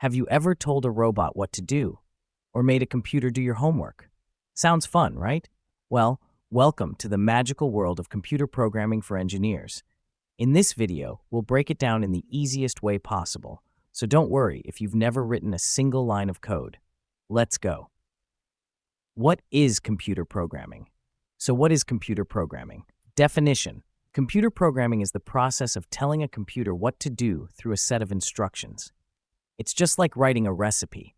Have you ever told a robot what to do? Or made a computer do your homework? Sounds fun, right? Well, welcome to the magical world of computer programming for engineers. In this video, we'll break it down in the easiest way possible, so don't worry if you've never written a single line of code. Let's go. What is computer programming? So what is computer programming? Definition. Computer programming is the process of telling a computer what to do through a set of instructions. It's just like writing a recipe.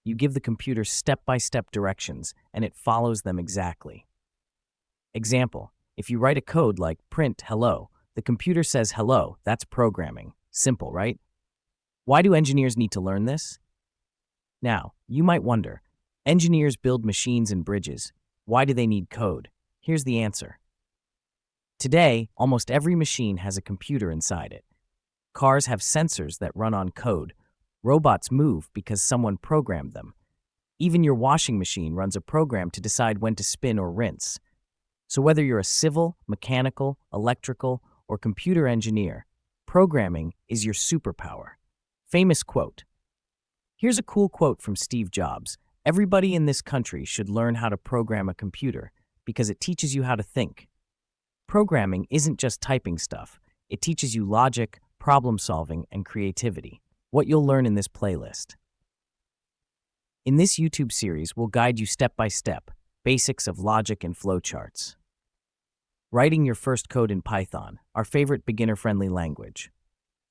You give the computer step-by-step directions, and it follows them exactly. Example, if you write a code like print hello, the computer says hello. That's programming. Simple, right? Why do engineers need to learn this? Now, you might wonder, engineers build machines and bridges. Why do they need code? Here's the answer. Today, almost every machine has a computer inside it. Cars have sensors that run on code. Robots move because someone programmed them. Even your washing machine runs a program to decide when to spin or rinse. So whether you're a civil, mechanical, electrical, or computer engineer, programming is your superpower. Famous quote. Here's a cool quote from Steve Jobs. Everybody in this country should learn how to program a computer because it teaches you how to think. Programming isn't just typing stuff. It teaches you logic, problem solving, and creativity. What you'll learn in this playlist. In this YouTube series, we'll guide you step by step, basics of logic and flowcharts. Writing your first code in Python, our favorite beginner-friendly language.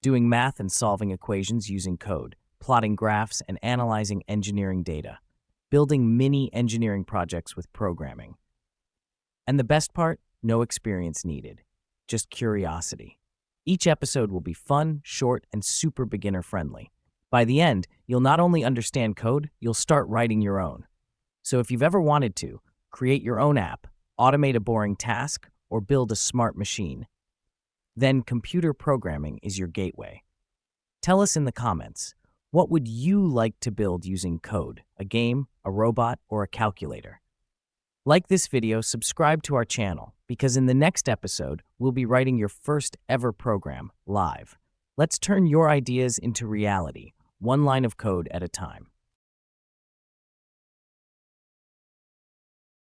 Doing math and solving equations using code, plotting graphs and analyzing engineering data. Building mini engineering projects with programming. And the best part? No experience needed, just curiosity. Each episode will be fun, short, and super beginner-friendly. By the end, you'll not only understand code, you'll start writing your own. So if you've ever wanted to, create your own app, automate a boring task, or build a smart machine, then computer programming is your gateway. Tell us in the comments, what would you like to build using code? A game, a robot, or a calculator? Like this video, subscribe to our channel, because in the next episode, we'll be writing your first ever program live. Let's turn your ideas into reality, one line of code at a time.